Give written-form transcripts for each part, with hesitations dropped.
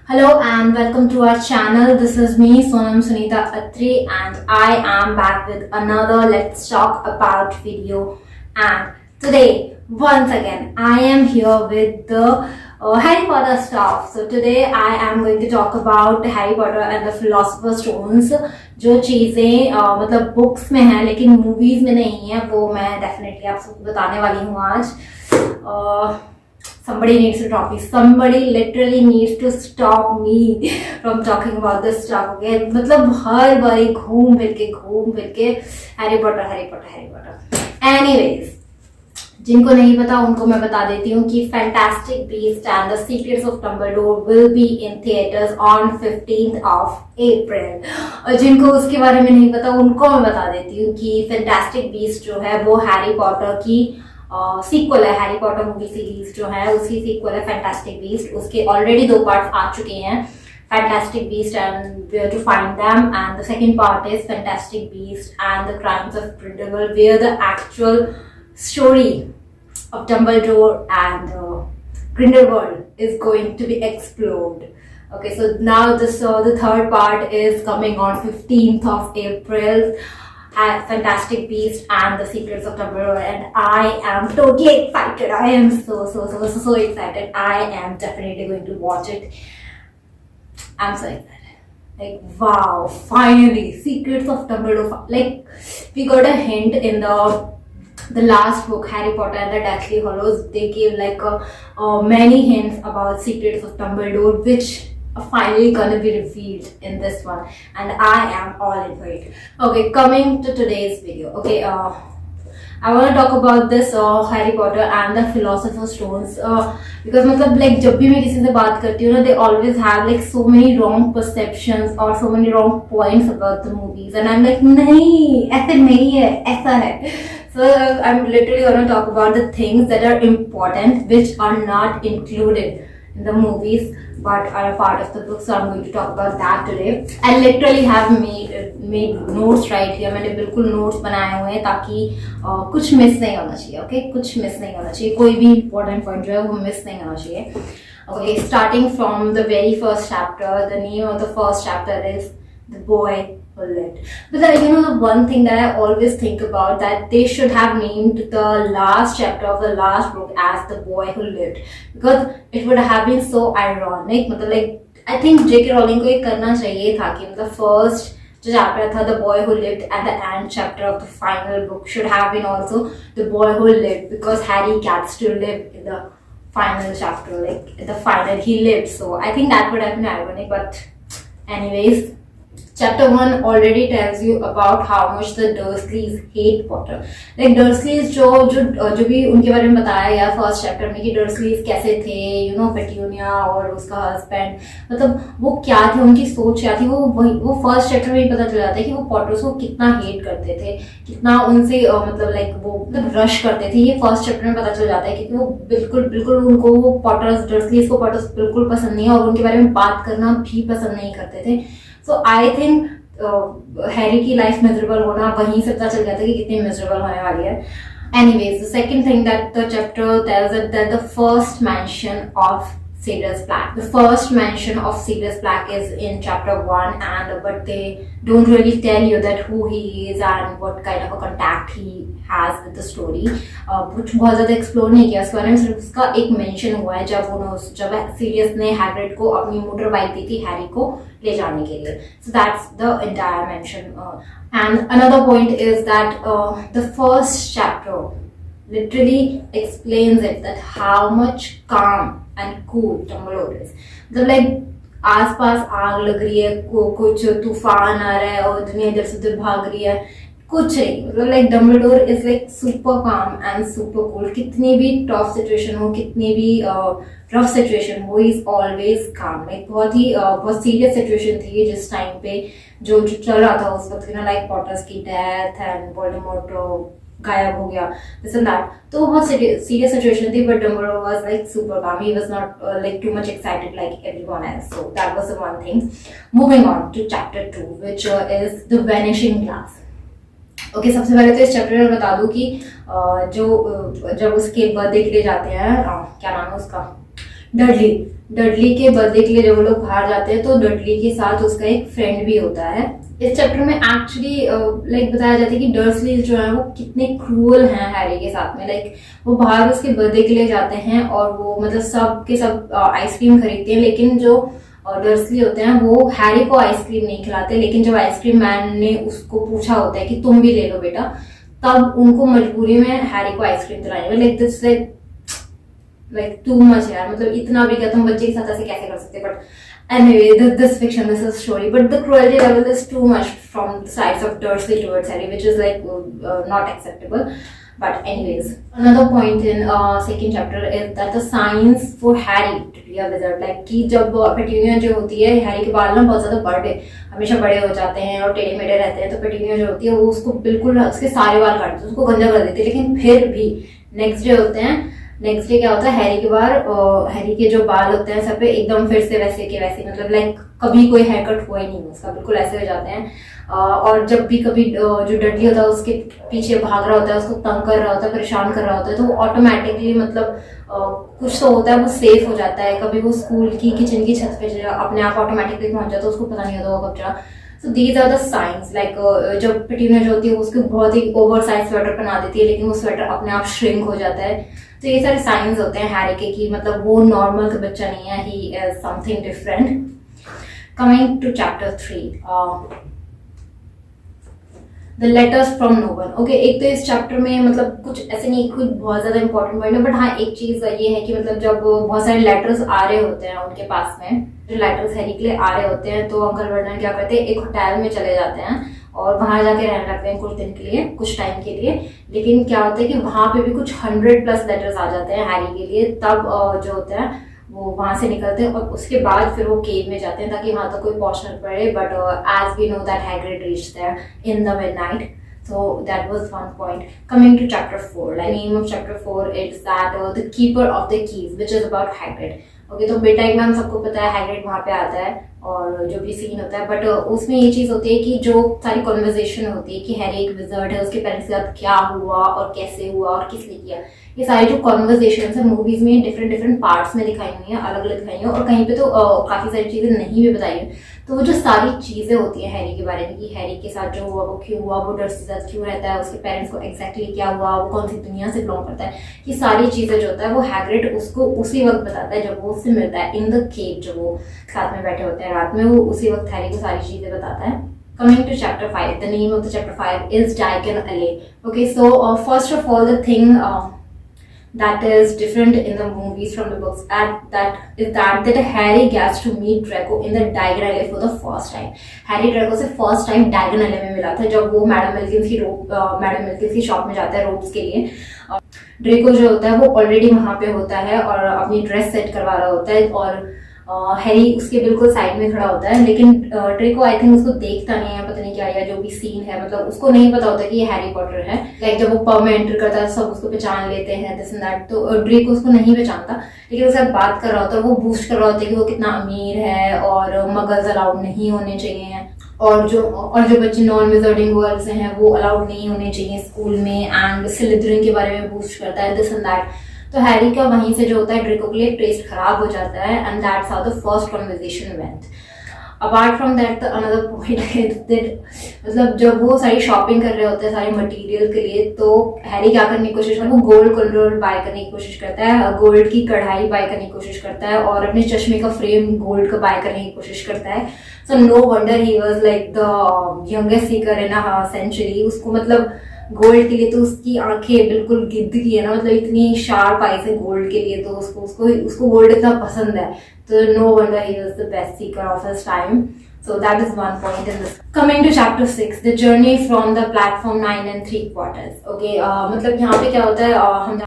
Hello and welcome to our channel. This is me, Sonam Sunita Atri, and I am back with another Let's Talk About video. And today, once again, I am here with the Harry Potter stuff. So today I am going to talk about Harry Potter and the Philosopher's Stones. जो चीज़ें मतलब books में हैं लेकिन movies में नहीं है, वो मैं डेफिनेटली आप सबको बताने वाली हूँ आज. Somebody needs to stop me. Somebody literally needs to stop me from talking about this stuff. Okay, मतलब हर बारी घूम फिर के हैरी पॉटर. Anyways, जिनको नहीं पता उनको मैं बता देती हूँ कि fantastic Beast and the secrets of Dumbledore will be in theatres on 15th of April. और जिनको उसके बारे में नहीं पता उनको मैं बता देती हूँ कि फैंटास्टिक बीस्ट जो है वो हैरी पॉटर की सीक्वल है. हैरी पॉटर मूवी सीरीज जो है उसकी सीक्वल है फैंटास्टिक बीस्ट. उसके ऑलरेडी 2 पार्ट्स आ चुके हैं, Fantastic Beast and where to find them, and the second part is Fantastic Beast and the crimes of Grindelwald, where the actual story of Dumbledore and Grindelwald is going to be explored. Okay, so now the third part is coming on 15th of April at Fantastic Beasts and the Secrets of Dumbledore, and I am totally excited. I am so excited. I am definitely going to watch it. I'm so excited. Like, wow, finally, Secrets of Dumbledore. Like, we got a hint in the last book, Harry Potter and the Deathly Hallows. They gave like many hints about Secrets of Dumbledore, which are finally gonna be revealed in this one, and I am all in for it. Okay, coming to today's video. Okay, I want to talk about this Harry Potter and the Philosopher's Stones because मतलब like जब भी मैं किसी से बात करती हूँ ना, they always have like so many wrong perceptions or so many wrong points about the movies, and I'm like नहीं, ऐसे नहीं है, ऐसा है. So I'm literally going to talk about the things that are important, which are not included in the movies but are a part of the book. So I'm going to talk about that today. I literally have made notes right here. मैंने बिल्कुल notes बनाए हुए हैं ताकि कुछ miss नहीं होना चाहिए. Okay, कुछ miss नहीं होना चाहिए, कोई भी important point जो है वो miss नहीं होना चाहिए. Okay, starting from the very first chapter, the name of the first chapter is The Boy Who Lived. But you know, the one thing that I always think about, that they should have named the last chapter of the last book as The Boy Who Lived, because it would have been so ironic. मतलब like I think J.K. Rowling को ये करना चाहिए था कि मतलब first जो chapter था The Boy Who Lived and the end chapter of the final book should have been also The Boy Who Lived, because Harry gets to live in the final chapter, like in the final he lived. So I think that would have been ironic, but anyways. Chapter 1 already tells you about how much the Dursleys hate Potter. Like Dursleys जो भी उनके बारे में बताया या first chapter में कि Dursleys कैसे थे, you know, पेट्यूनिया और उसका हस्बैंड, मतलब वो क्या थे, उनकी सोच क्या थी, वो फर्स्ट चैप्टर में ही पता चल जाता है कि वो पॉटर्स को कितना हेट करते थे, कितना उनसे मतलब लाइक वो मतलब रश करते थे. ये फर्स्ट चैप्टर में पता चल जाता है क्योंकि वो बिल्कुल उनको वो पॉटर्स, Dursleys को पॉटर्स बिल्कुल पसंद नहीं है और उनके बारे में बात करना भी पसंद नहीं करते थे. So I think हैरी की लाइफ मिजरेबल होना वहीं से पता चल गया था कि कितनी मिजरेबल होने वाली है. Anyways, the second thing that the chapter tells us that the first mention of Sirius Black. The first mention of Sirius Black is in chapter 1, but they don't really tell you that who he is and what kind of a contact he has with the story. कुछ बहुत ज़्यादा explore नहीं किया उसके बारे में, सिर्फ उसका एक मेंशन हुआ है जब सीरियस ने हैग्रिड को अपनी मोटर बाइक दी थी हैरी को ले जाने के लिए. So that's the entire mention. And another point is that the first chapter literally explains it, that how much calm and cool Dumbledore is. मतलब like आसपास आग लग रही है, कुछ तूफान आ रहा है और दुनिया इधर से उधर भाग रही है, कुछ नहीं. मतलब like Dumbledore is like super calm and super cool. कितनी भी टफ सिचुएशन हो, कितनी भी रफ सिचुएशन हो, he is always calm. like बहुत सीरियस सिचुएशन थी जिस टाइम पे जो चल रहा था उस वक्त, लाइक पॉटर्स की डेथ एंड वोल्डेमॉर्ट गायब हो गया, this and that. तो बहुत सीरियस सिचुएशन थी, but Dumbledore was like super calm. He was not like too much excited like everyone else. So that was the one thing. Moving on to chapter 2, which is the Vanishing Glass. Okay, सबसे पहले तो इस chapter में बता दूं कि जो जब उसके बर्थडे के लिए जाते हैं, क्या नाम है उसका, डडली, डडली के बर्थडे के लिए जब वो लोग बाहर जाते हैं तो डडली के साथ उसका एक फ्रेंड भी होता है। इस चैप्टर में एक्चुअली लाइक बताया जाता है कि डर्सलीज जो है वो कितने क्रूअल हैं हैरी के साथ में। लाइक वो बाहर उसके बर्थडे के लिए जाते हैं और वो मतलब सब के सब आइसक्रीम खरीदते हैं, लेकिन जो डर्सली होते हैं वो हैरी को आइसक्रीम नहीं खिलाते। लेकिन जब आइसक्रीम मैन ने उसको पूछा होता है कि तुम भी ले लो बेटा, तब उनको मजबूरी में हैरी को आइसक्रीम दिलाएंगे। Like this like too much यार, मतलब इतना भी क्या तुम बच्चे के साथ ऐसे कैसे कर सकते। But anyway, this fiction, this is story, but the cruelty level is too much from the sides of Dursley towards Harry, which is like not acceptable. But anyways, another point in second chapter is that the signs for Harry to be a wizard, like कि जब petunia जो होती है, Harry के बाल ना बहुत ज्यादा बड़े हमेशा बड़े हो जाते हैं और टेढ़े मेढ़े रहते हैं, तो पेटूनिया जो होती है वो उसको बिल्कुल उसके सारे बाल काटती है, उसको गंजा कर देती है। लेकिन फिर भी नेक्स्ट डे होते हैं, नेक्स्ट डे क्या होता है, हैरी के जो बाल होते हैं सब पे एकदम फिर से वैसे के वैसे, मतलब लाइक कभी कोई हेयर कट हुआ ही नहीं उसका, बिल्कुल ऐसे हो जाते हैं। और जब भी कभी जो डडली होता है उसके पीछे भाग रहा होता है, उसको तंग कर रहा होता है, परेशान कर रहा होता है, तो वो ऑटोमेटिकली मतलब कुछ तो होता है, वो सेफ हो जाता है। कभी वो स्कूल की किचन की छत पे अपने आप ऑटोमेटिकली पहुंच जाता है, उसको पता नहीं होता वो कब चला। So these are the signs, like जब पेटूनिया जो होती है उसको बहुत ही ओवर साइज स्वेटर पहना देती है, लेकिन वो स्वेटर अपने आप श्रिंक हो जाता है। तो ये सारे साइंस होते हैं हैरी के कि मतलब वो नॉर्मल का बच्चा नहीं है, he is something different. Coming to chapter 3, the letters from no one. Okay, एक तो इस चैप्टर में मतलब कुछ ऐसे नहीं कुछ बहुत ज्यादा इंपॉर्टेंट पॉइंट है, बट हाँ एक चीज ये है कि मतलब जब बहुत सारे लेटर्स आ रहे होते हैं उनके पास में, जो लेटर्स हैरी के लिए आ रहे होते हैं, तो अंकल वर्नन क्या करते हैं, एक होटल में चले जाते हैं और वहां जाके रहने लगते हैं कुछ दिन के लिए, कुछ टाइम के लिए। लेकिन क्या होता है कि वहां पे भी कुछ 100+ लेटर्स आ जाते हैं हैरी के लिए। तब जो होता है वो वहां से निकलते हैं और उसके बाद फिर वो केव में जाते हैं ताकि वहां तक कोई पहुंच न पड़े। But as we know that Hagrid reached there in the midnight, so that was one point. Coming to chapter 4, like name of chapter 4 is that the keeper of the keys, which is about Hagrid. Okay, तो बेटा एक ma'am सबको पता है Hagrid वहां पे आता है और जो भी सीन होता है, बट उसमें ये चीज होती है कि जो सारी कॉन्वर्जेशन होती है कि हैरी एक विजर्ड है, उसके पेरेंट्स के साथ क्या हुआ और कैसे हुआ और किसने किया, ये सारी जो कॉन्वर्जेशन है मूवीज में डिफरेंट पार्ट्स में दिखाई हुई हैं, अलग अलग दिखाई हैं, और कहीं पे तो काफी सारी चीजें नहीं भी बताई हैं। तो वो जो सारी चीजें होती है हैरी के बारे में कि हैरी के साथ जो हुआ वो क्यों हुआ, वो डर्सी के साथ क्यों रहता है, उसके पेरेंट्स को एग्जैक्टली क्या हुआ, वो कौन सी दुनिया से बिलोंग करता है, ये सारी चीजें जो होता है वो हैग्रिड उसको उसी वक्त बताता है जब वो उससे मिलता है इन द केव, जो वो साथ में बैठे होते हैं रात में, वो उसी वक्त हैरी को सारी चीजें बताता है। Coming to chapter 5, the name of the chapter 5 is Diagon Alley. Okay, so first of all, the thing that is different in the movies from the books that Harry gets to meet Draco in the Diagon Alley for the first time. Harry Draco से first time Diagon Alley में मिला था जब वो madam मिल्किंस की shop में जाता है रोब्स के लिए। ड्रेको जो होता है वो ऑलरेडी वहां पे होता है और अपनी ड्रेस सेट करवा रहा होता है और हैरी उसके बिल्कुल साइड में खड़ा होता है, लेकिन ड्रेको आई थिंक उसको देखता नहीं है, पता नहीं क्या, या जो भी सीन है मतलब उसको नहीं पता होता कि ये हैरी पॉटर है। लाइक जब वो पब में एंटर करता है सब उसको पहचान लेते हैं दिस एंड दैट, तो ड्रेको उसको नहीं पहचानता, लेकिन उसके साथ बात कर रहा होता है, वो बूस्ट कर रहा होता है कि वो कितना अमीर है और मगल्स अलाउड नहीं होने चाहिए और जो बच्चे नॉन विजर्डिंग वर्ल्ड से हैं वो अलाउड नहीं होने चाहिए स्कूल में, एंड स्लिदरिन के बारे में बूस्ट करता है दिस एंड दैट। तो हैरी का वहीं से जो होता है ड्रेको के लिए टेस्ट खराब हो जाता है, and that's how the first conversation went. Apart from that another point मतलब जब वो सारी शॉपिंग कर रहे होते हैं सारे मटेरियल के लिए, तो हैरी क्या करने की कोशिश करता है, वो गोल्ड कलर बाय करने की कोशिश करता है, गोल्ड की कढ़ाई बाय करने की कोशिश करता है और अपने चश्मे का फ्रेम गोल्ड का बाय करने की कोशिश करता है। So no wonder he was like the youngest seeker in a century. उसको मतलब गोल्ड के लिए तो उसकी आंखें बिल्कुल गिद्ध की है ना, मतलब इतनी शार्प आईज है गोल्ड के लिए, तो उसको गोल्ड इतना पसंद है, तो no wonder he was the best seeker of his time. So that is one point in this. Coming to chapter 6, the journey from the platform 9 3/4. Okay, मतलब यहाँ पे क्या होता है,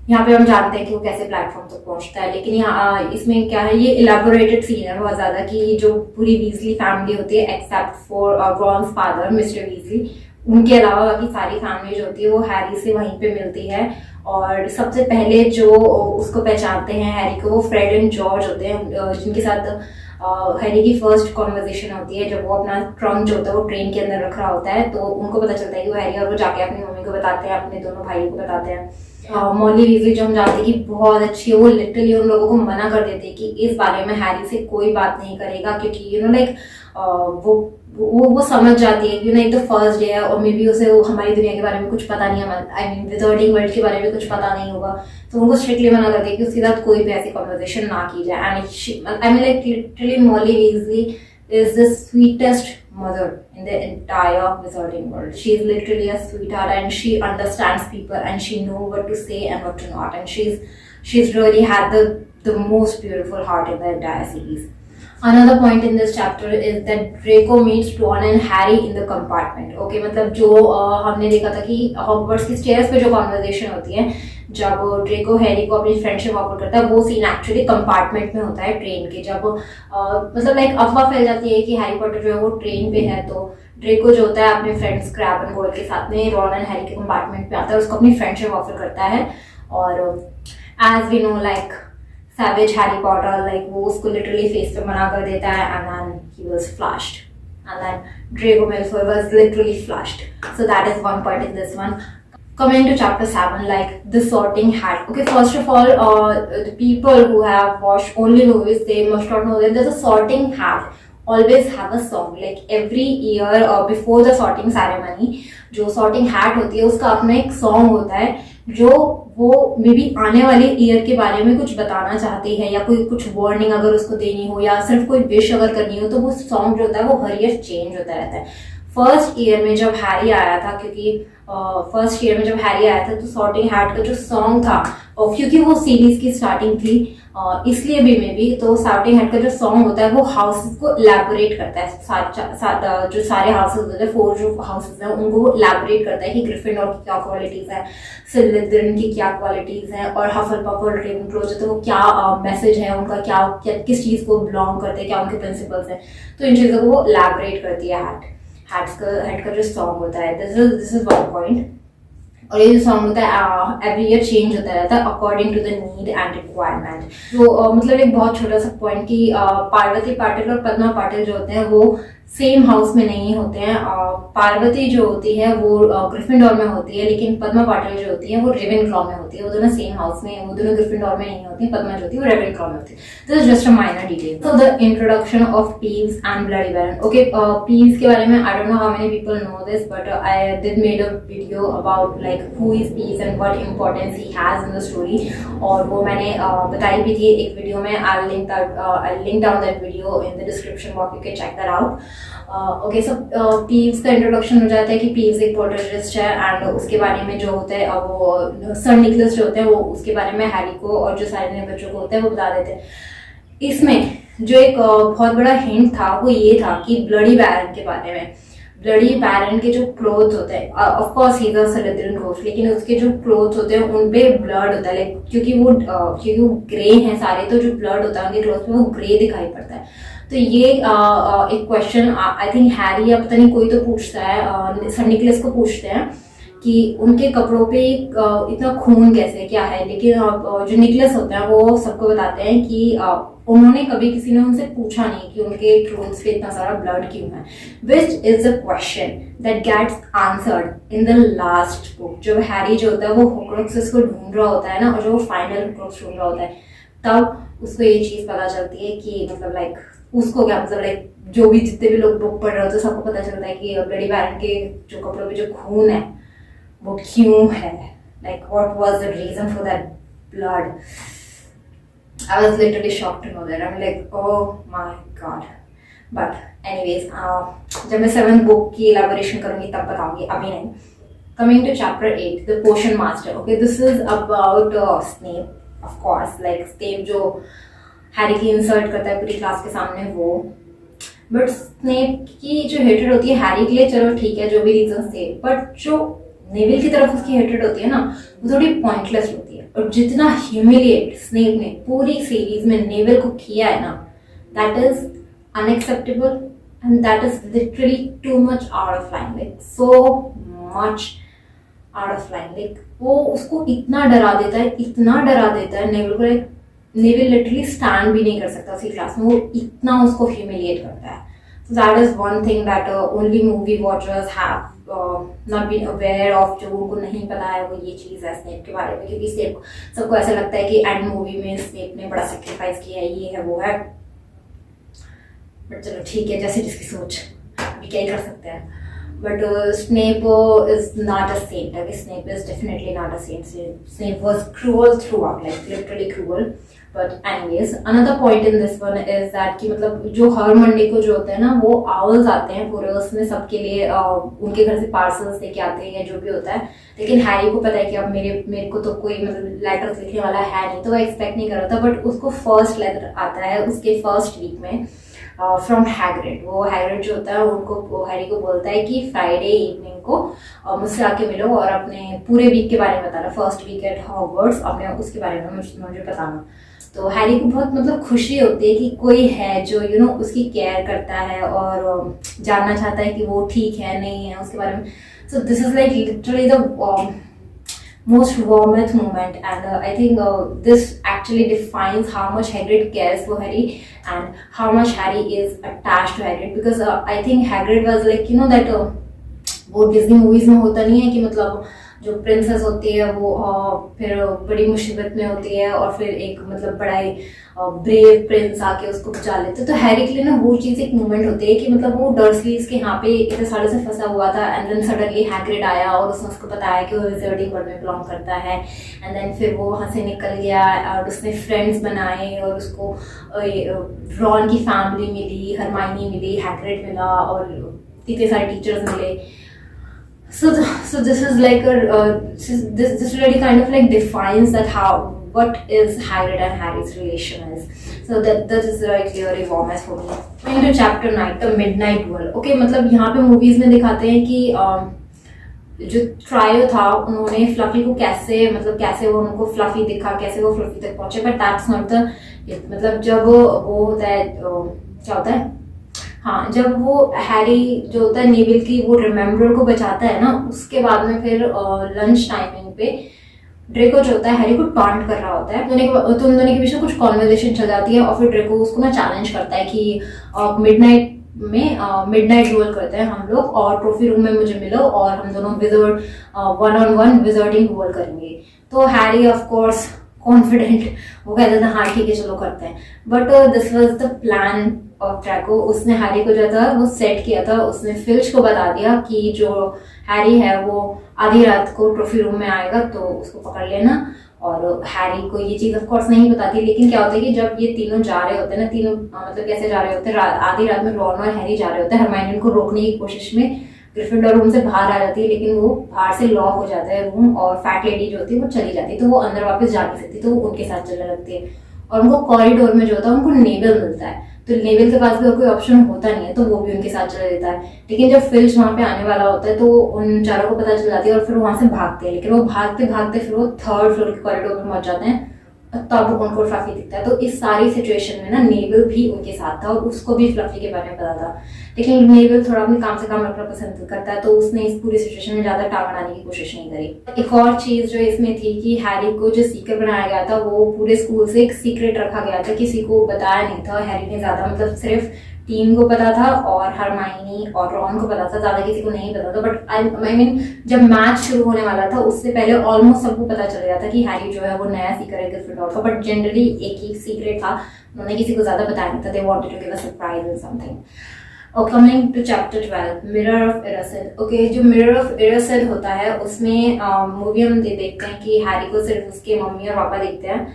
यहाँ पे हम जानते हैं कि वो कैसे प्लेटफॉर्म तक पहुंचता है, लेकिन यहाँ इसमें क्या है, ये इलेबोरेटेड सीन है बहुत ज्यादा कि जो पूरी वीजली फैमिली होती है except for Ron's father mister Weasley, उनके अलावा बाकी सारी फैमिली जो होती है वो हैरी से वहीं पे मिलती है। और सबसे पहले जो उसको पहचानते हैं हैरी को, वो फ्रेड एंड जॉर्ज होते हैं, जिनके साथ हैरी की फर्स्ट कॉन्वर्सेशन होती है जब वो अपना ट्रंक जो होता है वो ट्रेन के अंदर रख रहा होता है, तो उनको पता चलता है कि वो हैरी, और वो जाके अपनी मम्मी को बताते हैं, अपने दोनों भाइयों को बताते हैं। मॉली वीजली जो हम जानते हैं कि बहुत अच्छी है, वो लिटरली उन लोगों को मना कर देते हैं कि इस बारे में हैरी से कोई बात नहीं करेगा, क्योंकि लाइक वो समझ जाती है कि एक तो फर्स्ट डे है और मे बी उसे वो हमारी दुनिया के बारे में कुछ पता नहीं है, आई मीन विजर्डिंग वर्ल्ड के बारे में कुछ पता नहीं होगा, तो उनको स्ट्रिक्टली मना कर दिया कि उसके साथ कोई भी ऐसी कॉन्वर्सेशन ना की जाए. And I mean like literally Molly Weasley is the sweetest mother in the entire wizarding world. She is literally a sweetheart, and she understands people, and she knows what to say and what to not, and she's really had the most beautiful heart in the entire series. Another point in this chapter is that Draco meets Ron and Harry in the compartment. Okay, मतलब जो हमने देखा था कि Hogwarts की stairs पे जो conversation होती है, जब ड्रेको हैरी को अपनी फ्रेंडशिप ऑफर करता है, वो सीन एक्चुअली कंपार्टमेंट में होता है ट्रेन के. जब मतलब लाइक अफवाह फैल जाती है कि हैरी पॉटर जो है वो ट्रेन पे है, तो ड्रेको जो होता है अपने फ्रेंड्स क्रैब एंड गोल्ड के साथ में रॉन एंड हैरी के कंपार्टमेंट पे आता है, उसको अपनी फ्रेंडशिप ऑफर करता है. और as we know like savage Harry Potter, like वो उसको लिटरली फेस पे मना कर देता है, and then he was flushed, and then Draco Malfoy was literally flushed. So that is one point in this one. Coming to chapter 7, like the sorting hat. Okay, first of all, the people who have watched only movies, they must not know that there's a sorting hat always have a song. Like every year before the sorting ceremony, जो sorting hat होती है उसका अपना एक song होता है, जो वो मे बी आने वाले ईयर के बारे में कुछ बताना चाहती है, या कोई कुछ वार्निंग अगर उसको देनी हो, या सिर्फ कोई विश अगर करनी हो, तो वो सॉन्ग जो होता है वो हर ईयर चेंज होता रहता है. फर्स्ट ईयर में जब हैरी आया था, क्योंकि फर्स्ट ईयर में जब हैरी आया था, तो सॉर्टिंग हैट का जो सॉन्ग था, और क्योंकि वो सीरीज की स्टार्टिंग थी, इसलिए भी मे बी, तो सॉर्टिंग हैट का जो सॉन्ग होता है वो हाउसेस को इलैबोरेट करता है. जो सारे हाउसेस होते हैं, 4 जो हाउसेस हैं, उनको वो इलैबोरेट करता है कि ग्रिफिंडोर की क्या क्वालिटीज है, स्लिदरिन की क्या क्वालिटीज है, और हफलपफ और रेवेनक्लो जो तो क्या मैसेज है उनका, क्या किस चीज को बिलोंग करते हैं, क्या उनके प्रिंसिपल्स हैं, तो इन चीजों को वो इलैबोरेट करती है हैट का जो सॉन्ग होता है. This is one point. और ये जो सॉन्ग होता है एवरी ईयर चेंज होता रहता है according to the need and requirement. तो मतलब एक बहुत छोटा सा पॉइंट कि पार्वती पाटिल और पद्मा पाटिल जो होते हैं वो सेम हाउस में नहीं होते हैं. पार्वती जो होती है वो ग्रिफिंडोर में होती है, लेकिन पद्मा पाटिल जो होती है वो रेवेनक्लॉ में होती है. वो दोनों सेम हाउस में, वो दोनों ग्रिफिंडोर में नहीं होती. पद्मा जो होती है वो रेवेनक्लॉ में होती है. This is just a minor detail. So the introduction of Peeves and Bloody Baron. Okay, Peeves के बारे में I don't know how many people know this, but I did made a video about like who is Peeves and what importance he has in the story, और वो मैंने बताई भी थी एक वीडियो में. I link down that video in the description box, you can check that out. Okay, so Peeves का इंट्रोडक्शन हो जाता है कि पीव्स एक पोटर्जिस्ट है, एंड उसके बारे में जो होता है वो सर निकलस जो होते हैं वो उसके बारे में हैरी को और जो सारे नए बच्चों को होते हैं वो बता देते हैं. इसमें जो एक बहुत बड़ा हिंट था वो ये था कि ब्लडी बैरन के बारे में. ब्लडी बैरन के जो क्लोथ होते हैं, of course he is a Slytherin ghost, लेकिन उसके जो क्लोथ होते हैं उन पे ब्लड होता है, लाइक क्योंकि वो ग्रे हैं सारे, तो जो ब्लड होता है उनके क्लोथ में वो ग्रे दिखाई पड़ता है. तो ये एक क्वेश्चन आई थिंक हैरी या पता नहीं कोई तो पूछता है, सर निकलस को पूछते हैं कि उनके कपड़ों पे इतना खून कैसे, क्या है. लेकिन जो निकलस होते हैं वो सबको बताते हैं कि उन्होंने कभी किसी ने उनसे पूछा नहीं कि उनके क्लोथ्स पे इतना सारा ब्लड क्यों है. Which is a question that gets answered in the last book. जब हैरी जो होता है वो हॉर्क्रक्सेस को ढूंढ रहा होता है ना, और जो वो फाइनल हॉर्क्रक्स ढूंढ रहा होता है, तब उसको ये चीज पता चलती है कि मतलब लाइक उसको क्या मतलब लाइक जो भी जितने भी लोग बुक पढ़ रहे होते हैं सबको पता चलता है कि ब्लडी बैरन के जो कपड़ों पे जो खून है वो क्यों है, like what was the reason for that blood. I was literally shocked to know that. I am like oh my god. But anyways, जब मैं 7th बुक की एलैबोरेशन करूंगी तब बताऊंगी, अभी नहीं. Coming to chapter 8, the potion master. Okay, this is about Snape. Of course like Snape जो Harry की इंसल्ट करता है पूरी क्लास के सामने वो. बट स्नेप की जो हेट्रेड होती है हैरी के लिए, चलो ठीक है जो भी रीजंस थे, बट जो नेविल की तरफ उसकी हेट्रेड होती है ना वो थोड़ी पॉइंटलेस होती है. और जितना ह्यूमिलिएट स्नेप ने पूरी सीरीज में नेविल को किया है ना, that is unacceptable and that is literally too much out of line, like so much out of line. Like वो उसको इतना डरा देता है नेविल को, लाइक नेविल लिटरली स्टैंड भी नहीं कर सकता उसी क्लास में, वो इतना उसको ह्यूमिलिएट करता है. So that is one thing that only movie watchers have not been aware of, जो उनको नहीं पता है वो ये चीज़ है स्नेप के बारे में, क्योंकि स्नेप सबको ऐसा लगता है कि एंड मूवी में स्नेप ने बड़ा सेक्रीफाइस किया है, ये है वो है, बट चलो ठीक है, जैसे जिसकी सोच, अभी क्या ही कर सकते हैं। But Snape is not a saint. Okay, Snape is definitely not a saint. Snape was cruel throughout, like literally cruel. But anyways, another point in this one is that कि मतलब जो हर मंडे को जो होते हैं ना, वो owls आते हैं पूरे, उसमें सबके लिए उनके घर से पार्सल्स लेके आते हैं या जो भी होता है। लेकिन हैरी को पता है कि अब मेरे को तो कोई मतलब लेटर्स लिखने वाला है नहीं, तो वो एक्सपेक्ट नहीं कर रहा था। बट उसको फर्स्ट लेटर आता है उसके फर्स्ट वीक में फ्रॉम हैग्रिड। वो हैग्रिड जो होता है उनको हैरी को बोलता है कि फ्राइडे इवनिंग को मुझसे आके मिलो और अपने पूरे वीक के बारे में बताना, फर्स्ट वीक एट हॉगवर्ट्स, अपने उसके बारे में मुझे बताना। तो हैरी को बहुत मतलब खुशी होती है कि कोई है जो उसकी केयर करता है और जानना चाहता है कि वो ठीक है नहीं है उसके बारे में। So this is like literally the most warmest moment, and I think this actually defines how much Hagrid cares for Harry and how much Harry is attached to Hagrid, because I think Hagrid was like that वो Disney movies में होता नहीं है कि मतलब जो princess होती है वो फिर बड़ी मुसीबत में होती है और फिर एक मतलब बड़ा ही ब्रेव प्रिंस आके उसको बचा लेते। तो हैरी के लिए ना वो चीज़ एक मोमेंट होती है कि मतलब वो डर्सलीज के यहाँ पे इतने सालों से फंसा हुआ था, एंड देन सडनली हैग्रिड आया और उसने उसको बताया कि वो विज़ार्डिंग वर्ल्ड में बिलोंग करता है, एंड देन फिर वो वहाँ से निकल गया और उसने फ्रेंड्स बनाए और उसको रॉन की फैमिली मिली, हरमाइनी मिली, हैग्रिड मिला और इतने सारे टीचर्स मिले। So this is like this really kind of like defines that what is Hagrid and Harry's relation is. So that is like really warmest for me. Going to chapter 9, the Midnight Duel. Okay, मतलब यहाँ पे movies में दिखाते हैं कि जो trio था उन्होंने फ्लफी को कैसे वो उनको फ्लफी दिखा, कैसे वो फ्लफी तक पहुंचे, but that's not the मतलब जब वो होता है क्या होता है, हाँ, जब वो हैरी जो होता है नेविल की वो रिमेम्बर को बचाता है ना, उसके बाद में फिर लंच टाइमिंग पे ड्रेको जो होता है हैरी को टॉन्ट कर रहा होता है, तो उन दोनों के बीच में कुछ कॉन्वर्सेशन चल जाती है और फिर ड्रेको उसको ना चैलेंज करता है कि मिडनाइट डुएल करते हैं हम लोग और ट्रॉफी रूम में मुझे मिलो और हम दोनों विज़र्ड 1-on-1 विज़र्डिंग डुएल करेंगे। तो हैरी ऑफ कोर्स कॉन्फिडेंट वो कहता था हाँ ठीक है चलो करते हैं, but this was the plan of Draco. उसने हैरी को जो था वो सेट किया था, उसने फिल्च को बता दिया कि जो हैरी है वो आधी रात को ट्रॉफी रूम में आएगा तो उसको पकड़ लेना, और हैरी को ये चीज़ ऑफ कोर्स नहीं बताती। लेकिन क्या होता है कि जब ये तीनों जा रहे होते हैं ना, तीनों मतलब कैसे जा रहे होते हैं, आधी रात में रॉन और हैरी जा रहे होते हैं, हरमाइनी उनको रोकने की कोशिश में ग्रिफिंडोर रूम से बाहर आ जाती है, लेकिन वो बाहर से लॉक हो जाता है रूम और फैट लेडी जो होती है वो चली जाती है, तो वो अंदर वापस जा नहीं सकती, तो वो उनके साथ चलने लगती है। और उनको कॉरिडोर में जो होता है उनको नेविल मिलता है, तो नेविल के पास भी कोई ऑप्शन होता नहीं है तो वो भी उनके साथ चला देता है। लेकिन जब फिल्च वहां पे आने वाला होता है तो उन चारों को पता चल जाती है और फिर वहां से भागते हैं, लेकिन वो भागते भागते फिर वो 3rd फ्लोर के कॉरिडोर में पहुंच जाते हैं, तब उनको फ्लफी दिखता है। तो इस सारी सिचुएशन में ना नेविल भी उनके साथ था और उसको भी फ्लफी के बारे में पता था, लेकिन नेविल थोड़ा अपने काम से काम रखना पसंद करता है, तो उसने इस पूरी सिचुएशन में ज्यादा टांग अड़ाने की कोशिश नहीं करी। एक और चीज जो इसमें थी कि हैरी को जो सीक्रेट बनाया गया था वो पूरे स्कूल से एक सीक्रेट रखा गया था, किसी को बताया नहीं था। हैरी ने ज्यादा मतलब सिर्फ टीम को पता था और हरमाइनी और रॉन को पता था, ज्यादा किसी को नहीं पता था। बट आई मीन जब मैच शुरू होने वाला था उससे पहले ऑलमोस्ट सबको पता चल गया था कि हैरी जो है वो नया सीकर है ग्रिफिंडोर का, बट जनरली एक ही सीक्रेट था, उन्होंने किसी को ज्यादा बताया नहीं था। They wanted to give a surprise और समथिंग। और coming to chapter 12, mirror of Erised. Okay, जो मिरर ऑफ इरासिड होता है उसमें मूवी हम देखते हैं कि हैरी को सिर्फ उसके मम्मी और पापा देखते हैं,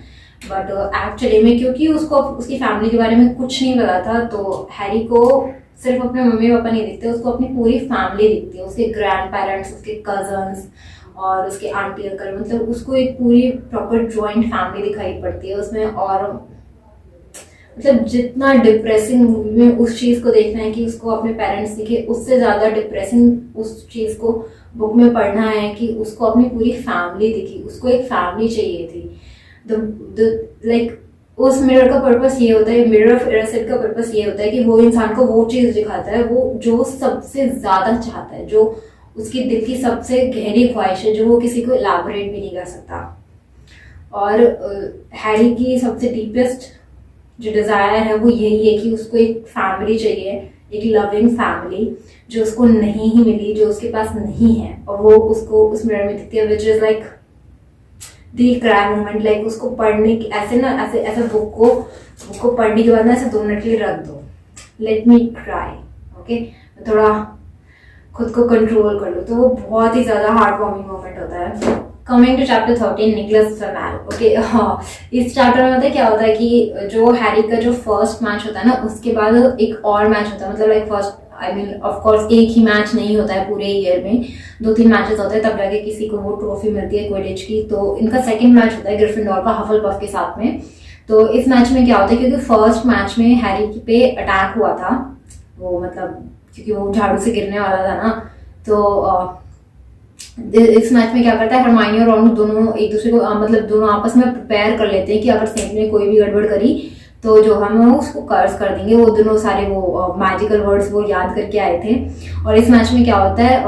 बट एक्चुअली में क्योंकि उसको उसकी फैमिली के बारे में कुछ नहीं पता था, तो हैरी को सिर्फ अपने मम्मी पापा नहीं दिखते, उसको अपनी पूरी फैमिली दिखती है, उसके ग्रैंड पेरेंट्स, उसके कजन्स और उसके आंटी अंकल, मतलब उसको एक पूरी प्रॉपर जॉइंट फैमिली दिखाई पड़ती है उसमें। और मतलब जितना डिप्रेसिंग मूवी में उस चीज़ को देखना है कि उसको अपने पेरेंट्स दिखे, उससे ज़्यादा डिप्रेसिंग उस चीज़ को बुक में पढ़ना है कि उसको अपनी पूरी फैमिली दिखी, उसको एक फैमिली चाहिए थी। लाइक उस मिरर का पर्पस ये होता है, मिरर ऑफ इरासिड का पर्पस ये होता है कि वो इंसान को वो चीज़ दिखाता है वो जो सबसे ज़्यादा चाहता है, जो उसकी दिल की सबसे गहरी ख्वाहिश है, जो वो किसी को इलाबोरेट भी नहीं कर सकता। और हैरी की सबसे डीपेस्ट जो डिज़ायर है वो यही है कि उसको एक फैमिली चाहिए, एक लविंग फैमिली जो उसको नहीं ही मिली, जो उसके पास नहीं है, और वो उसको उस मिरर में दिखती है, which is like the cry moment. Like उसको पढ़ने की ऐसे ना, ऐसे बुक को पढ़ने के बाद ना ऐसे 2 मिनट के लिए रख दो, लेट मी क्राई, ओके, थोड़ा खुद को कंट्रोल कर लो। तो वो बहुत ही ज्यादा हार्ट वार्मिंग मोमेंट होता है। Coming to chapter 13, Nicolas Flamel. Okay, हाँ, इस चैप्टर में क्या होता है कि जो हैरी का जो फर्स्ट मैच होता है ना, उसके बाद एक और मैच होता है, मतलब like first I mean of course एक ही मैच नहीं होता है पूरे ईयर में, 2-3 मैचेस होते हैं, तब जाके किसी को वो ट्रॉफी मिलती है क्विडिच की। तो इनका सेकंड मैच होता है ग्रिफिंडोर का हफलपफ के साथ में। तो इस मैच में क्या होता है, क्योंकि फर्स्ट मैच में हैरी पे अटैक हुआ था, वो मतलब क्योंकि वो झाड़ू से गिरने वाला था ना, तो इस मैच में क्या करता है, हरमाइनी और रॉन दोनों एक दूसरे को मतलब दोनों आपस में प्रिपेयर कर लेते हैं कि अगर स्नेप ने कोई भी गड़बड़ करी तो जो हम उसको कर्स कर देंगे। वो दोनों सारे वो मैजिकल वर्ड्स वो याद करके आए थे। और इस मैच में क्या होता है,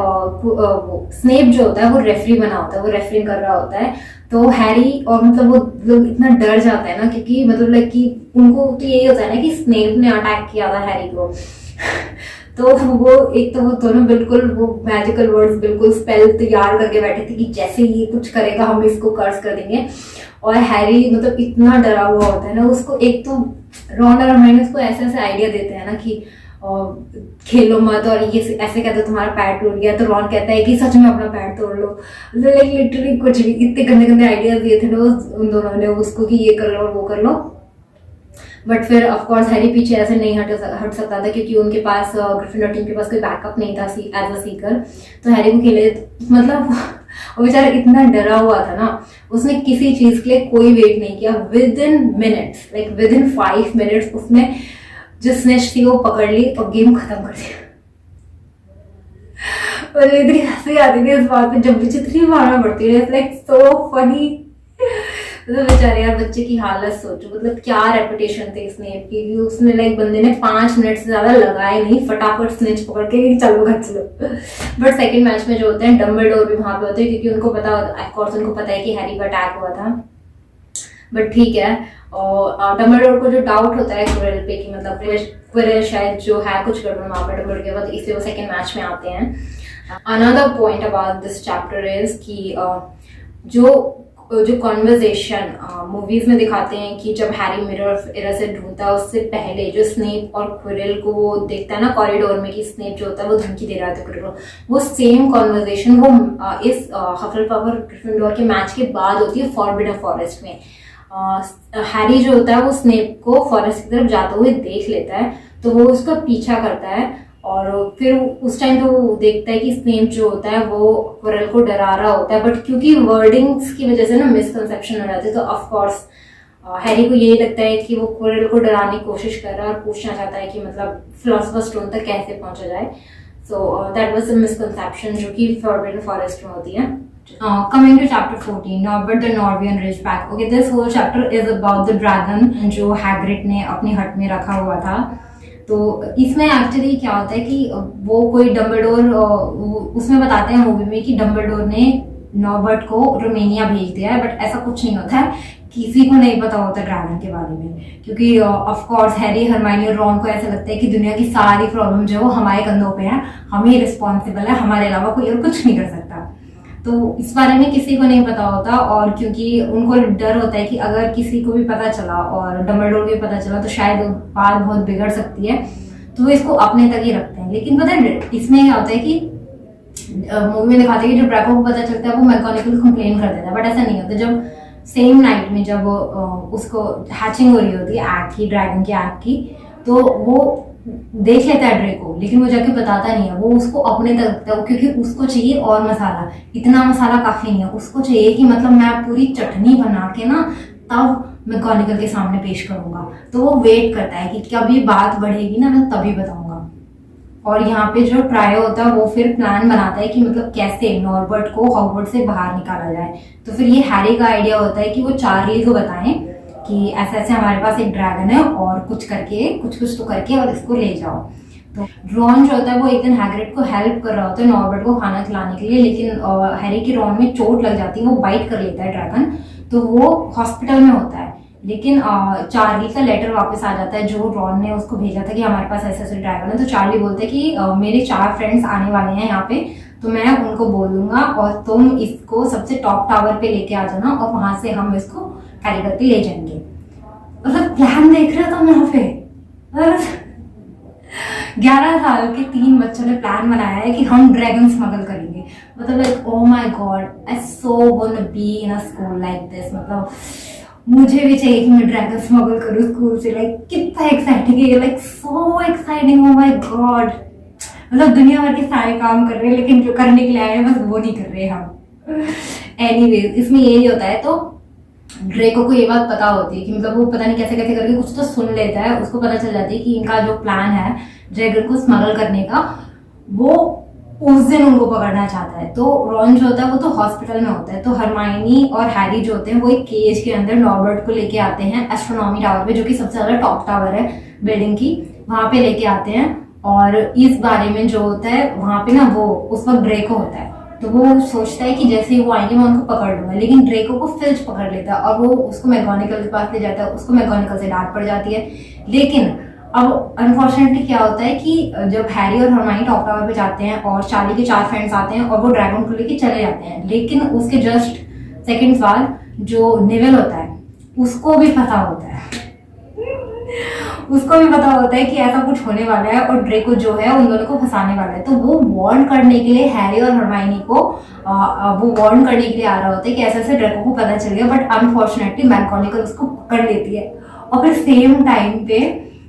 स्नेप जो होता है वो रेफरी बना होता है, वो रेफरिंग कर रहा होता है। तो हैरी और मतलब वो लोग इतना डर जाता है ना, क्योंकि मतलब लाइक कि उनको तो यही होता है ना कि स्नेप ने अटैक किया था हैरी को। तो वो एक तो वो दोनों बिल्कुल वो मैजिकल वर्ड्स बिल्कुल स्पेल तैयार करके बैठे थे कि जैसे ये कुछ करेगा हम इसको कर्स कर देंगे। और हैरी मतलब इतना डरा हुआ होता है ना, उसको एक तो रॉन और हरमाइनी उसको ऐसे ऐसे आइडिया देते हैं ना कि खेलो मत, और ये ऐसे कहते तुम्हारा पैर टूट गया, तो रॉन कहता है कि सच में अपना पैर तोड़ लो। लाइक लिटरली कुछ भी इतने गंदे गंदे आइडियाज दिए थे ना उन दोनों ने उसको कि ये कर लो और वो कर लो। बट फिर ऑफ कोर्स हैरी पीछे ऐसे नहीं हट सकता था, क्योंकि उनके पास ग्रिफिंडोर टीम के पास कोई बैकअप नहीं था एज अ सीकर। तो हैरी को खेले मतलब वो बेचारा इतना डरा हुआ था ना, उसने किसी चीज के लिए कोई वेट नहीं किया। With in minutes, like with in 5 minutes उसने जो स्नेच थी वो पकड़ ली और गेम खत्म कर दिया। और इतनी हंसी आती थी इस बात पे, जब भी जितनी मारना पड़ती है, लाइक सो फनी। तो बेचारे यार बच्चे की हालत सोचो, मतलब क्या रेपुटेशन थी स्नेप की, उसने लाइक बंदे ने 5 मिनट से ज्यादा लगाए नहीं, फटाफट स्नेच पकड़ के चलो घर चलो। बट सेकंड मैच में जो होते हैं डम्बलडोर भी वहां पे होते हैं, क्योंकि उनको पता, ऑफ कोर्स उनको पता है कि हैरी पर अटैक हुआ था। बट ठीक है, और डम्बलडोर को जो डाउट होता है क्विरल पे कि मतलब क्विरल शायद जो है कुछ गड़बड़ वहां पर डम्बलडोर के बाद, इसलिए वो सेकंड मैच में आते हैं। Another point about this chapter is कि जो कॉन्वर्जेशन मूवीज में दिखाते हैं कि जब हैरी मिरर ऑफ एरर से ढूंढता है, उससे पहले जो स्नेप और क्विरल को वो देखता है ना कॉरिडोर में कि स्नेप जो होता है वो धमकी दे रहा था क्विरल को, वो सेम कॉन्वर्जेशन वो इस हफलपफ और ग्रिफिंडोर के मैच के बाद होती है फॉरबिडन फॉरेस्ट में। हैरी जो होता है वो स्नेप को फॉरेस्ट की तरफ जाते हुए देख लेता है, तो वो उसका पीछा करता है, और फिर उस टाइम तो वो देखता है कि स्नेप जो होता है वो क्विरल को डरा रहा होता है। बट क्योंकि वर्डिंग्स की वजह से ना मिसकंसेप्शन हो जाती है, तो ऑफ कोर्स हैरी को यही लगता है कि वो क्विरल को डराने की कोशिश कर रहा है और पूछना चाहता है कि मतलब फिलोसोफर्स स्टोन तक कैसे पहुंचा जाए। So that was a misconception जो कि फॉरबिडन फॉरेस्ट में होती है। Coming to chapter 14, Norbert the Norwegian Ridgeback. Okay, this whole chapter is about the dragon जो हैग्रिड ने अपनी हट में रखा हुआ था। तो इसमें एक्चुअली क्या होता है कि वो कोई डम्बलडोर, उसमें बताते हैं मूवी में कि डम्बलडोर ने नॉर्बर्ट को रोमानिया भेज दिया है, बट ऐसा कुछ नहीं होता है, किसी को नहीं पता होता ड्रैगन के बारे में, क्योंकि ऑफ कोर्स हैरी, हरमाइनी और रॉन को ऐसा लगता है कि दुनिया की सारी प्रॉब्लम जो है वो हमारे कंधों पे है, हम ही रिस्पॉन्सिबल है, हमारे अलावा कोई और कुछ नहीं कर सकता। तो इस बारे में किसी को नहीं पता होता, और क्योंकि उनको डर होता है कि अगर किसी को भी पता चला और डम्बलडोर को भी पता चला तो शायद बात बहुत बिगड़ सकती है, तो वो इसको अपने तक ही रखते हैं। लेकिन पता है इसमें क्या होता है कि मूवी में दिखाते हैं कि जब ड्रैको को पता चलता है वो मैकेनिकल कंप्लेन कर देता है, बट ऐसा नहीं होता। जब सेम नाइट में जब उसको हैचिंग हो रही होती है एग की, ड्रैगन की एग की, तो वो देख लेता है ड्रेको, लेकिन वो जाके बताता नहीं है, वो उसको अपने तक रखता है, क्योंकि उसको चाहिए और मसाला, इतना मसाला काफी नहीं है, उसको चाहिए कि मतलब मैं पूरी चटनी बना के ना तब मैकेनिकल के सामने पेश करूंगा। तो वो वेट करता है कि कभी बात बढ़ेगी ना मैं तभी बताऊंगा। और यहाँ पे जो ट्रायो होता है वो फिर प्लान बनाता है कि मतलब कैसे नॉर्बर्ट को हॉगवर्ट्स से बाहर निकाला जाए। तो फिर ये हैरी का आइडिया होता है कि वो चार्ली को बताएं कि ऐसे ऐसे हमारे पास एक ड्रैगन है और कुछ करके कुछ तो करके और इसको ले जाओ। तो रॉन जो होता है वो एक दिन हैग्रिड को हेल्प कर रहा होता है नॉर्बर्ट को खाना खिलाने के लिए, लेकिन हैरी की रॉन में चोट लग जाती है, वो बाइट कर लेता है ड्रैगन, तो वो हॉस्पिटल में होता है। लेकिन चार्ली का लेटर वापस आ जाता है जो रॉन ने उसको भेजा था कि हमारे पास ऐसे ऐसे ड्रैगन है। तो चार्ली बोलते हैं कि मेरे 4 फ्रेंड्स आने वाले हैं यहाँ पे, तो मैं उनको बोल दूंगा और तुम इसको सबसे टॉप टावर पे लेके आ जाना और वहां से हम इसको कैरी करके ले जाएंगे। मतलब प्लान देख रहे हो तुम यहाँ पे, 11 साल के 3 बच्चों ने प्लान बनाया है कि हम ड्रैगन स्मगल करेंगे। मतलब like oh my god, I so want to be in a school like this. मतलब मुझे भी चाहिए कि मैं ड्रैगन स्मगल करूँ स्कूल से। लाइक कितना एक्साइटिंग है, like so exciting, oh my god. मतलब दुनिया भर के सारे काम कर रहे हैं लेकिन जो करने के लिए आए हैं बस वो नहीं कर रहे हम। एनीवेज, इसमें यही होता है। तो ड्रेको को ये बात पता होती है कि मतलब वो पता नहीं कैसे कैसे करके कुछ तो सुन लेता है, उसको पता चल जाती है कि इनका जो प्लान है ड्रैगन को स्मगल करने का, वो उस दिन उनको पकड़ना चाहता है। तो रॉन जो होता है वो तो हॉस्पिटल में होता है, तो हरमाइनी और हैरी जो होते हैं वो एक केज के अंदर नॉर्बर्ट को लेके आते हैं एस्ट्रोनॉमी टावर पे, जो कि सबसे ज्यादा टॉप टावर है बिल्डिंग की, वहां पे लेके आते हैं। और इस बारे में जो होता है वहां पे ना, वो उस वक्त ड्रेको होता है, तो वो सोचता है कि जैसे ही वो आएंगे मैं उनको पकड़ लूंगा, लेकिन ड्रेको को फिल्च पकड़ लेता है और वो उसको मैगोनिकल के पास ले जाता है। उसको मैगोनिकल से डांट पड़ जाती है। लेकिन अब अनफॉर्चुनेटली क्या होता है कि जब हैरी और हरमाइनी टॉप टावर पे जाते हैं और चार्ली के 4 फ्रेंड्स आते हैं और वो ड्रैगन को लेके चले जाते हैं, लेकिन उसके जस्ट सेकेंड्स बाद जो नेविल होता है उसको भी पता होता है उसको भी पता होता है कि ऐसा कुछ होने वाला है और ड्रेको जो है उन दोनों को फंसाने वाला है। तो वो वार्न करने के लिए हैरी और हरमाइनी को वो वार्न करने के लिए आ रहा होता है कि ऐसे ऐसे ड्रेको को पता चल गया, बट अनफॉर्चुनेटली मैगोनिकल उसको पकड़ लेती है। और फिर सेम टाइम पे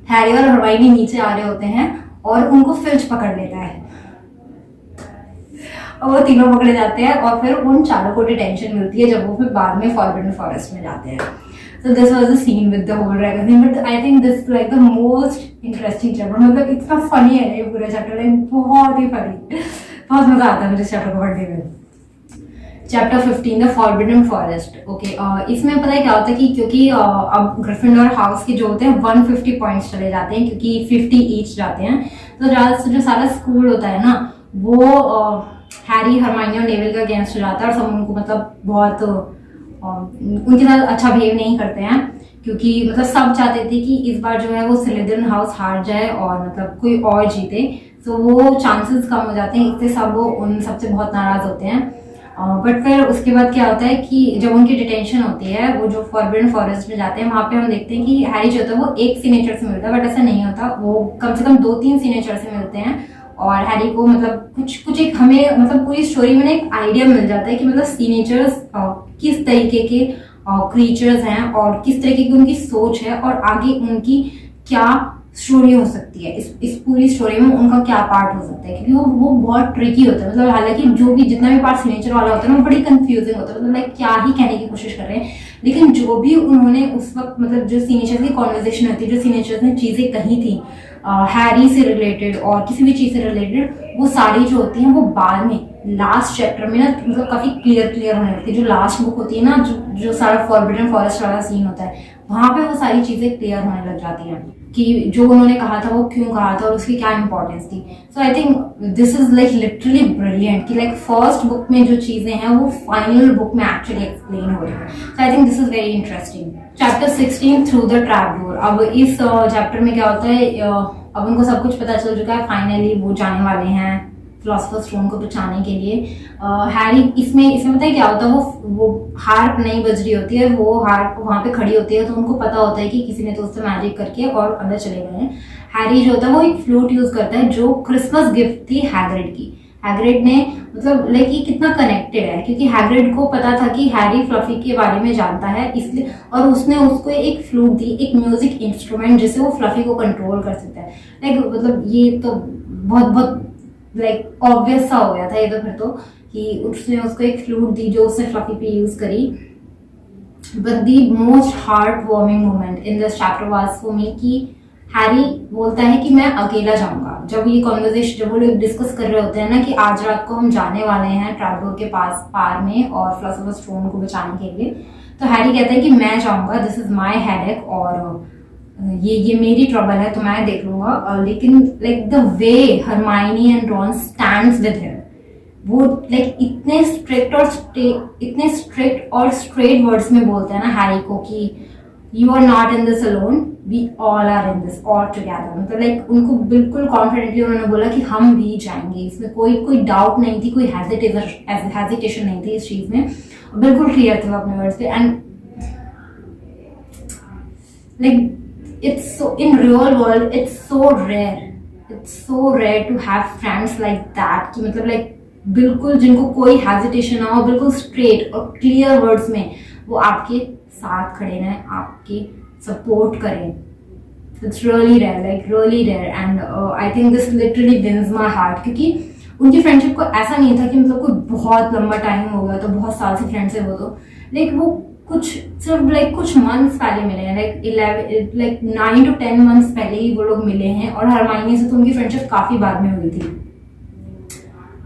हैरी और हरमाइनी नीचे आ रहे होते हैं और उनको फिल्च पकड़ लेता है और वो तीनों पकड़े जाते हैं और फिर उन चारों को डिटेंशन मिलती है जब वो फिर बाद में फॉरबिडन फॉरेस्ट में जाते हैं। So this was the scene with the whole dragon thing, but I think this is like the most interesting chapter. मतलब इतना funny है ना ये पूरा चैप्टर, बहुत ही funny, बहुत मजा आता है मुझे चैप्टर को पढ़ने में। Chapter 15 the forbidden forest. Okay, इसमें पता है क्या होता है कि क्योंकि अब ग्रिफिंडोर हाउस के जो होते हैं 150 पॉइंट्स चले जाते हैं, क्योंकि 50 ईच जाते हैं। तो जो सारा स्कूल होता है ना वो हैरी, हरमाइनी और नेविल का अगेंस्ट हो जाता है और सब उनको मतलब बहुत उनके साथ अच्छा बिहेव नहीं करते हैं, क्योंकि मतलब सब चाहते थे कि इस बार जो है वो स्लिदरिन हाउस हार जाए और मतलब कोई और जीते। तो वो चांसेस कम हो जाते हैं, इससे सब वो उन सबसे बहुत नाराज होते हैं। बट फिर उसके बाद क्या होता है कि जब उनकी डिटेंशन होती है, वो जो फॉरबिडन फॉरेस्ट में जाते हैं, वहां पे हम देखते हैं कि हैरी जो होता है वो एक सिग्नेचर से मिलता है, बट ऐसा नहीं होता, वो कम से कम 2-3 सिग्नेचर से मिलते हैं। और हैरी को मतलब कुछ एक हमें मतलब पूरी स्टोरी में एक आइडिया मिल जाता है कि मतलब सिग्नेचर्स किस तरीके के क्रीचर्स हैं और किस तरीके की उनकी सोच है और आगे उनकी क्या स्टोरी हो सकती है। इस पूरी स्टोरी में उनका क्या पार्ट हो सकता है, क्योंकि वो बहुत ट्रिकी होता है। मतलब हालांकि जो भी जितना भी पार्ट सिग्नेचर वाला होता है ना वो बड़ी कंफ्यूजिंग होता है, मतलब लाइक क्या ही कहने की कोशिश कर रहे हैं। लेकिन जो भी उन्होंने उस वक्त मतलब जो सिग्नेचर की कॉन्वर्जेशन होती है, जो सिग्नेचर ने चीजें कही थी हैरी से रिलेटेड और किसी भी चीज से रिलेटेड, वो सारी जो होती हैं वो बाद में लास्ट चैप्टर में ना मतलब काफी क्लियर होने लगती है। जो लास्ट बुक होती है ना, जो सारा फॉरबिडन फॉरेस्ट वाला सीन होता है, वहां पे वो सारी चीजें क्लियर होने लग जाती हैं कि जो उन्होंने कहा था वो क्यों कहा था और उसकी क्या इंपॉर्टेंस थी। So I think this is like literally brilliant कि लाइक फर्स्ट बुक में जो चीजें हैं वो फाइनल बुक में एक्चुअली एक्सप्लेन हो रही है। So I think this is very interesting. Chapter 16 through the trap door. अब इस चैप्टर में क्या होता है, अब उनको सब कुछ पता चल चुका है, फाइनली वो जाने वाले हैं फिलोसोफर स्टोन को बचाने के लिए। हैरी इसमें पता है क्या होता है, वो हार्प नहीं बज रही होती है, वो हार्प वहां पे खड़ी होती है, तो उनको पता होता है कि किसी ने तो उससे मैजिक करके और अंदर चले गए हैं। हैरी जो होता है वो एक फ्लूट यूज करता है जो क्रिसमस गिफ्ट थी हैग्रिड की। हैग्रिड ने मतलब लाइक ये कितना कनेक्टेड है, क्योंकि हैग्रिड को पता था कि हैरी फ्लफी के बारे में जानता है, इसलिए और उसने उसको एक फ्लूट दी, एक म्यूजिक इंस्ट्रूमेंट जिससे वो फ्लफी को कंट्रोल कर सकता है। लाइक मतलब ये तो बहुत लाइक ऑब्वियस सा हो गया था ये तो फिर तो, कि उसने उसको एक फ्लूट दी जो उसने फ्लफी पे यूज करी। But the most heart warming moment in this chapter was for me कि हैरी बोलता है कि मैं अकेला जाऊंगा। जब ये कॉन्वर्सेशन, जब वो लोग डिस्कस कर रहे होते हैं ना कि आज रात को हम जाने वाले हैं ट्रैपडोर के पार में और फिलोसोफर स्टोन को बचाने के लिए, तो हैरी कहता है कि मैं जाऊंगा, दिस इज माई हेडेक और ये मेरी ट्रबल है तो मैं देख लूंगा। लेकिन like the way Hermione and Ron stands with him, वो लाइक इतने स्ट्रिक्ट और स्ट्रेट वर्ड्स में बोलते हैं ना हैरी को कि you are not in this alone, we all are in this all together. मतलब लाइक उनको बिल्कुल कॉन्फिडेंटली उन्होंने बोला कि हम भी जाएंगे, इसमें कोई डाउट नहीं थी, कोई हेजिटेशन नहीं थी इस चीज में, बिल्कुल क्लियर थे वो अपने वर्ड्स पे। And like it's so in real world it's so rare to have friends like that, कि मतलब लाइक बिल्कुल जिनको कोई हेजिटेशन ना हो, बिल्कुल स्ट्रेट और क्लियर वर्ड्स में वो आपके साथ खड़े रहें, आपके सपोर्ट करें। It's really rare, like really rare. And I think this literally wins my heart, क्योंकि उनकी फ्रेंडशिप को ऐसा नहीं था कि मतलब कोई बहुत लंबा टाइम हो गया तो बहुत साल से फ्रेंड्स है वो, तो लाइक वो कुछ सिर्फ लाइक कुछ मंथ्स पहले मिले हैं, लाइक 9 to 10 मंथ्स पहले ही वो लोग मिले हैं। और हरमाइनी से तो उनकी फ्रेंडशिप काफी बाद में हुई थी।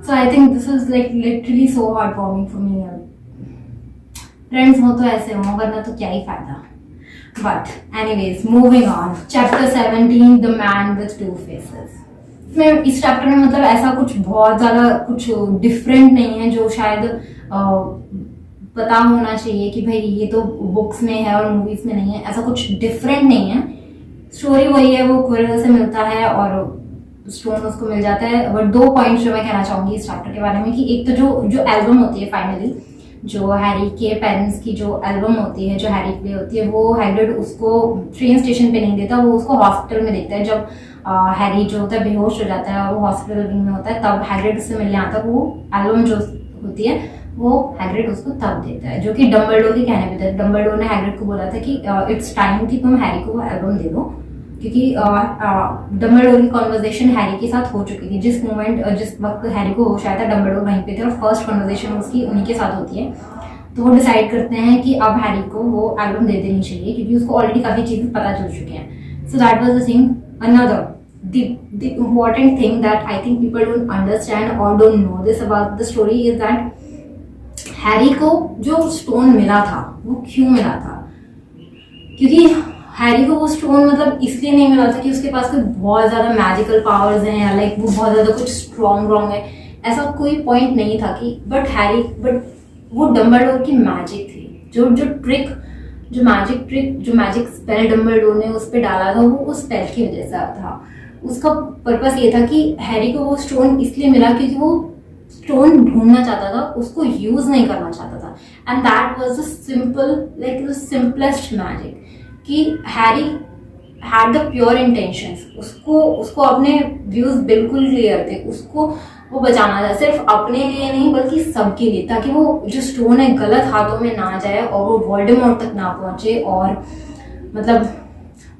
So I think this is like literally so heart warming for me. Friends हो तो ऐसे हो, वरना तो क्या ही फायदा। But anyways moving on, chapter 17 the man with two faces. में इस चैप्टर में मतलब ऐसा कुछ बहुत ज्यादा कुछ डिफरेंट नहीं है जो शायद पता होना चाहिए कि भाई ये तो बुक्स में है और मूवीज में नहीं है, ऐसा कुछ डिफरेंट नहीं है। स्टोरी वही है, वो क्विरल से मिलता है और स्टोन उसको मिल जाता है। बट 2 पॉइंट्स जो मैं कहना चाहूंगी इस चैप्टर के बारे में, कि एक तो जो एल्बम होती है फाइनली, जो हैरी के पेरेंट्स की जो एल्बम होती है, जो हैरी के लिए होती है, वो हैग्रिड उसको ट्रेन स्टेशन पे नहीं देता, वो उसको हॉस्पिटल में देखता है। जब हैरी जो होता है बेहोश हो जाता है और वो हॉस्पिटल विंग में होता है, तब हैग्रिड उससे मिलने आता है। वो एल्बम जो होती है वो हैग्रिड उसको तब देता है, जो कि डम्बलडोर के कहने पे था। डम्बलडोर ने हैग्रिड को बोला था कि इट्स टाइम कि तुम हैरी को वो एल्बम दे दो, क्योंकि डम्बलडोर की कॉन्वर्जेशन हैरी के साथ हो चुकी थी। जिस वक्त हैरी को होश आया था, डम्बलडोर वहीं पे थे और फर्स्ट कॉन्वर्जेशन उसकी उन्हीं के साथ होती है। तो वो डिसाइड करते हैं कि अब हैरी को वो एल्बम दे देनी चाहिए, क्योंकि उसको ऑलरेडी काफी चीजें पता चल चुकी हैं। So that was the thing. Another the important thing that I think people don't understand or don't know this about the story is that Harry को जो स्टोन मिला था वो क्यों मिला था? क्योंकि हैरी को वो स्टोन मतलब इसलिए नहीं मिला था कि उसके पास कोई बहुत ज्यादा मैजिकल पावर्स हैं या लाइक वो बहुत ज्यादा कुछ स्ट्रॉन्ग है, ऐसा कोई पॉइंट नहीं था कि बट वो डम्बलडोर की मैजिक थी। जो मैजिक स्पेल डम्बलडोर ने उस पर डाला था, वो उस स्पेल की वजह से था। उसका पर्पस ये था कि हैरी को वो स्टोन इसलिए मिला क्योंकि वो स्टोन ढूंढना चाहता था, उसको यूज नहीं करना चाहता था। And that was the simplest magic, कि Harry had the pure intentions. उसको अपने व्यूज बिल्कुल क्लियर थे, उसको वो बचाना था, सिर्फ अपने लिए नहीं बल्कि सबके लिए, ताकि वो जो स्टोन है गलत हाथों में ना जाए और वो वोल्डेमॉर्ट तक ना पहुंचे, और मतलब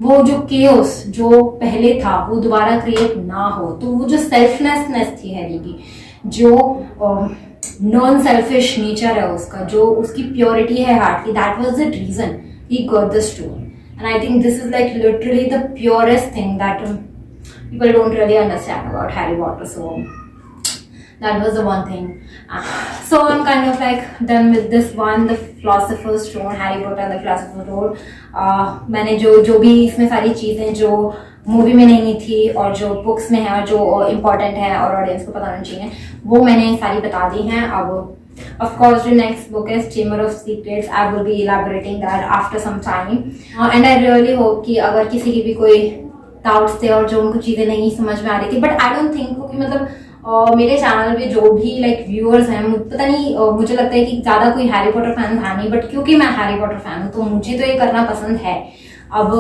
वो जो केओस जो पहले था वो दोबारा क्रिएट ना हो। तो वो जो सेल्फलेसनेस थी हैरी की, जो नॉन सेल्फिश नेचर है उसका, जो उसकी प्योरिटी है हार्ट की, that was the reason he got the stone. And I think this is like literally the purest thing that people don't really understand about Harry Potter. So that was the one thing. So I'm kind of like done with this one, the philosopher's stone, Harry Potter and the philosopher's stone. मैंने जो भी इसमें सारी चीजें जो movie में नहीं थी और जो बुक्स में है और जो इम्पोर्टेंट है और ऑडियंस को पता होना चाहिए, वो मैंने सारी बता दी हैं। अब of course the next book is Chamber of Secrets. I will be elaborating that after some time, and I really hope कि अगर किसी की भी कोई डाउट्स थे और जो उनको चीजें नहीं समझ में आ रही थी, बट आई डोंट थिंक कि मतलब मेरे चैनल पे जो भी लाइक व्यूअर्स हैं, पता नहीं मुझे लगता है कि ज्यादा कोई हैरी पॉटर फैन था नहीं, बट क्योंकि मैं हैरी पॉटर फैन हूँ तो मुझे तो ये करना पसंद है। अब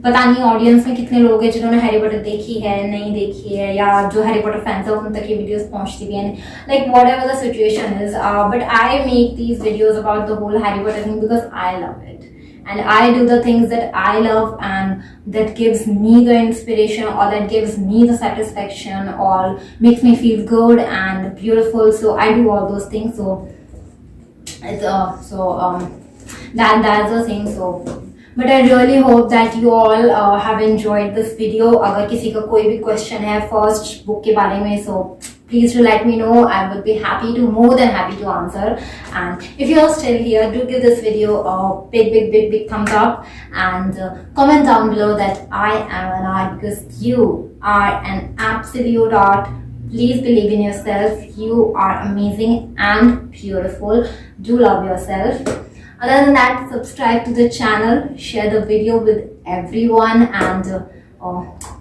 पता नहीं ऑडियंस में कितने लोग हैं जिन्होंने हैरी पॉटर देखी है, नहीं देखी है, या जो हैरी पॉटर फैंस है उन तक ये वीडियोस पहुंचती भी हैं, like whatever the situation is, but I make these videos about the whole Harry Potter thing because I love it and I do the things that I love and that gives me the inspiration or that gives me the satisfaction or makes me feel good and beautiful. So I do all those things. So it's that's the thing. So but I really hope that you all have enjoyed this video. अगर किसी का कोई भी question है first book के बारे में, so please do let me know. I would be more than happy to answer. And if you are still here, do give this video a big thumbs up and comment down below that I am an art, because you are an absolute art. Please believe in yourself. You are amazing and beautiful. Do love yourself. Other than that, subscribe to the channel, share the video with everyone, and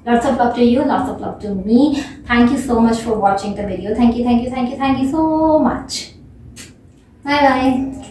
lots of love to you, lots of love to me. Thank you so much for watching the video. Thank you so much. Bye bye.